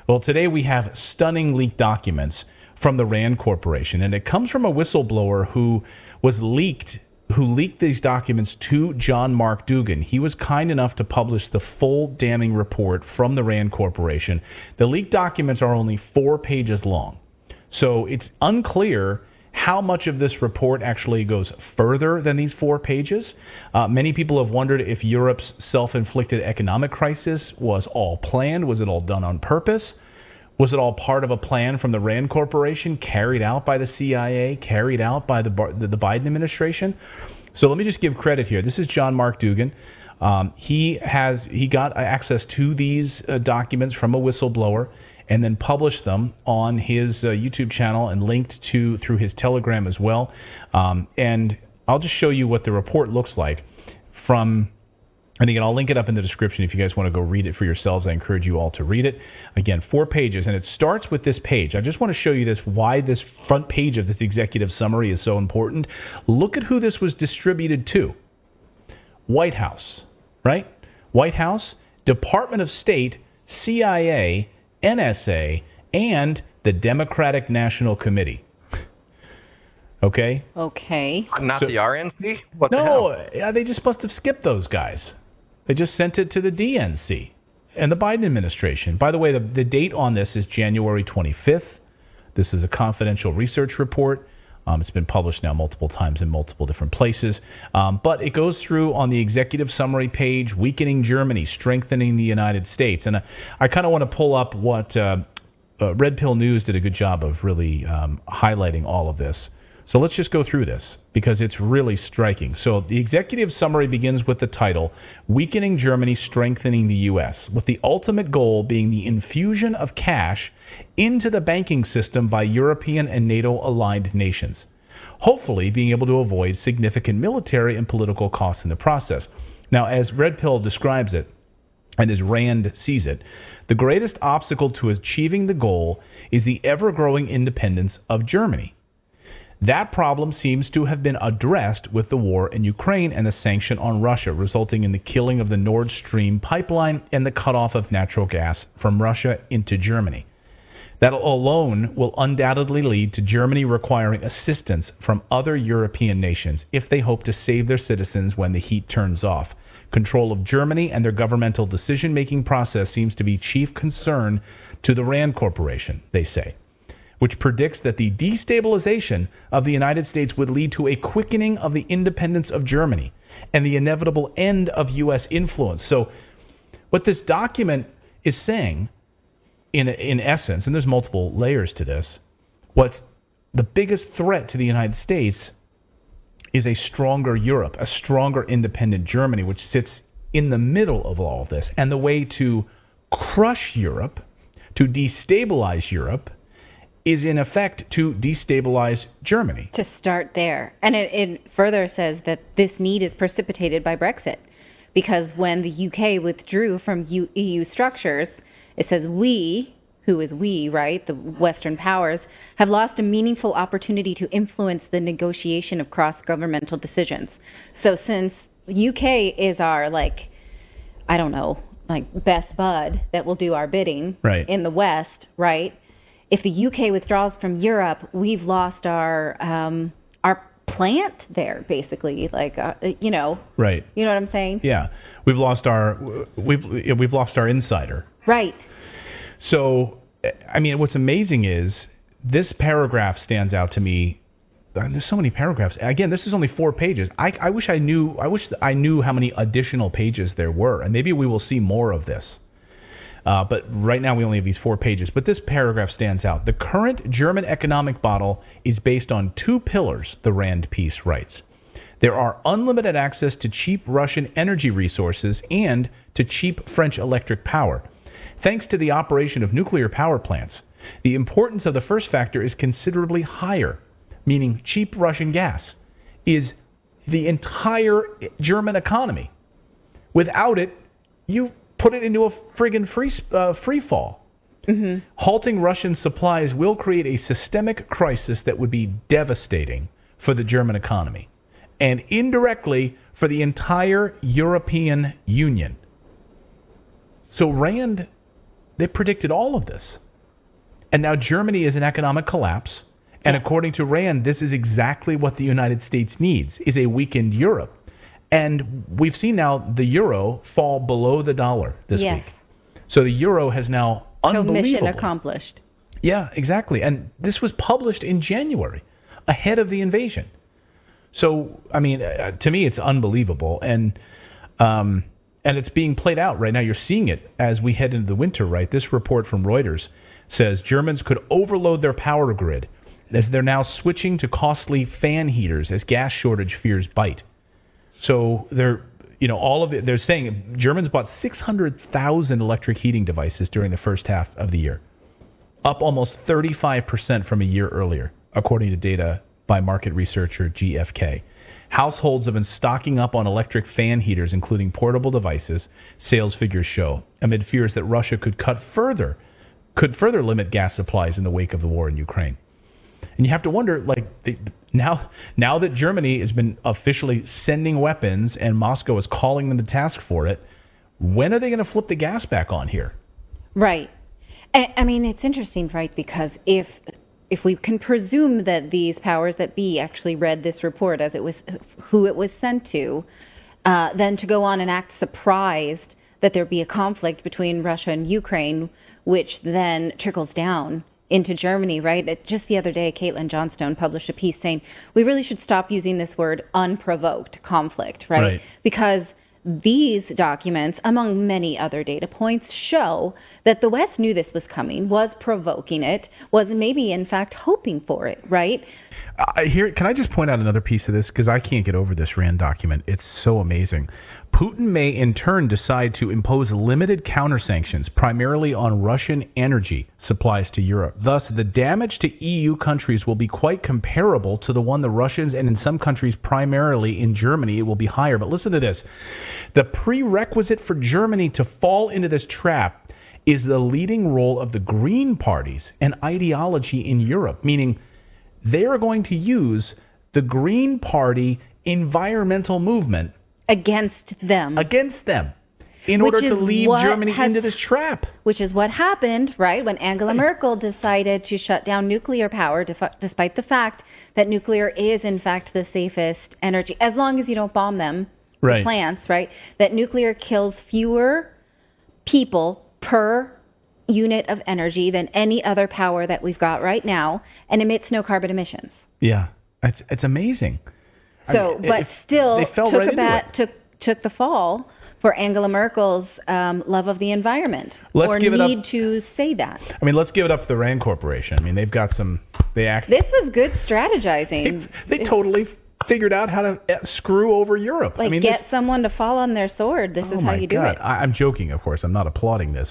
Well, today we have stunning leaked documents from the RAND Corporation, and it comes from a whistleblower who leaked these documents to John Mark Dougan. He was kind enough to publish the full damning report from the RAND Corporation. The leaked documents are only 4 pages long, so it's unclear how much of this report actually goes further than these 4 pages. Many people have wondered if Europe's self-inflicted economic crisis was all planned. Was it all done on purpose? Was it all part of a plan from the RAND Corporation, carried out by the CIA, carried out by the Biden administration? So let me just give credit here. This is John Mark Dougan. He got access to these documents from a whistleblower and then published them on his YouTube channel and linked through his Telegram as well. And I'll just show you what the report looks like from. And again, I'll link it up in the description if you guys want to go read it for yourselves. I encourage you all to read it. Again, 4 pages, and it starts with this page. I just want to show you why this front page of this executive summary is so important. Look at who this was distributed to. White House, right? White House, Department of State, CIA, NSA, and the Democratic National Committee. Okay? Okay. Not the RNC? What no, the hell? Yeah, they just must have skipped those guys. They just sent it to the DNC and the Biden administration. By the way, the date on this is January 25th. This is a confidential research report. It's been published now multiple times in multiple different places. But it goes through on the executive summary page, weakening Germany, strengthening the United States. And I kind of want to pull up what Red Pill News did a good job of really highlighting all of this. So let's just go through this because it's really striking. So the executive summary begins with the title, Weakening Germany, Strengthening the U.S., with the ultimate goal being the infusion of cash into the banking system by European and NATO-aligned nations, hopefully being able to avoid significant military and political costs in the process. Now, as Red Pill describes it, and as Rand sees it, the greatest obstacle to achieving the goal is the ever-growing independence of Germany. That problem seems to have been addressed with the war in Ukraine and the sanction on Russia, resulting in the killing of the Nord Stream pipeline and the cutoff of natural gas from Russia into Germany. That alone will undoubtedly lead to Germany requiring assistance from other European nations if they hope to save their citizens when the heat turns off. Control of Germany and their governmental decision-making process seems to be chief concern to the RAND Corporation, they say, which predicts that the destabilization of the United States would lead to a quickening of the independence of Germany and the inevitable end of U.S. influence. So what this document is saying, in essence, and there's multiple layers to this, what the biggest threat to the United States is a stronger Europe, a stronger independent Germany, which sits in the middle of all of this. And the way to crush Europe, to destabilize Europe, is in effect to destabilize Germany. To start there. And it further says that this need is precipitated by Brexit. Because when the UK withdrew from EU structures, it says we, who is we, right, the Western powers, have lost a meaningful opportunity to influence the negotiation of cross-governmental decisions. So since UK is our, best bud that will do our bidding in the West, right? If the UK withdraws from Europe, we've lost our plant there, basically. Right. You know what I'm saying? Yeah, we've lost our insider. Right. So, I mean, what's amazing is this paragraph stands out to me. There's so many paragraphs. Again, this is only 4 pages. I wish I knew how many additional pages there were, and maybe we will see more of this. But right now we only have these 4 pages. But this paragraph stands out. The current German economic model is based on 2 pillars, the Rand piece writes. There are unlimited access to cheap Russian energy resources and to cheap French electric power. Thanks to the operation of nuclear power plants, the importance of the first factor is considerably higher, meaning cheap Russian gas is the entire German economy. Without it, you put it into a friggin' free fall. Mm-hmm. Halting Russian supplies will create a systemic crisis that would be devastating for the German economy and indirectly for the entire European Union. So Rand They predicted all of this. And now Germany is in economic collapse. And according to Rand, this is exactly what the United States needs, is a weakened Europe. And we've seen now the euro fall below the dollar this week. So the euro has now unbelievable. Mission accomplished. Yeah, exactly. And this was published in January, ahead of the invasion. So, I mean, to me, it's unbelievable. And it's being played out right now. You're seeing it as we head into the winter, right? This report from Reuters says Germans could overload their power grid as they're now switching to costly fan heaters as gas shortage fears bite. So they're saying Germans bought 600,000 electric heating devices during the first half of the year, up almost 35% from a year earlier, according to data by market researcher GfK. Households have been stocking up on electric fan heaters, including portable devices, sales figures show, amid fears that Russia could further limit gas supplies in the wake of the war in Ukraine. And you have to wonder, now that Germany has been officially sending weapons and Moscow is calling them to task for it, when are they going to flip the gas back on here? Right. I mean, it's interesting, right? Because if we can presume that these powers that be actually read this report as it was who it was sent to, then to go on and act surprised that there be a conflict between Russia and Ukraine, which then trickles down into Germany, right? Just the other day, Caitlin Johnstone published a piece saying we really should stop using this word unprovoked conflict, right? Because these documents, among many other data points, show that the West knew this was coming, was provoking it, was maybe, in fact, hoping for it, right? Can I just point out another piece of this? Because I can't get over this RAND document. It's so amazing. Putin may, in turn, decide to impose limited counter-sanctions, primarily on Russian energy supplies to Europe. Thus, the damage to EU countries will be quite comparable to the one the Russians, and in some countries, primarily in Germany, it will be higher. But listen to this. The prerequisite for Germany to fall into this trap is the leading role of the Green parties and ideology in Europe, meaning they are going to use the Green Party environmental movement against them in order to lead Germany into this trap. Which is what happened, right, when Angela Merkel decided to shut down nuclear power, despite the fact that nuclear is, in fact, the safest energy, as long as you don't bomb them, the plants, right, that nuclear kills fewer people per unit of energy than any other power that we've got right now, and emits no carbon emissions. Yeah, it's amazing. So, still took the fall for Angela Merkel's love of the environment, need to say that. I mean, let's give it up to the RAND Corporation. I mean, they've got some. This is good strategizing. They totally figured out how to screw over Europe. Get someone to fall on their sword. This is how you do it. I'm joking, of course. I'm not applauding this.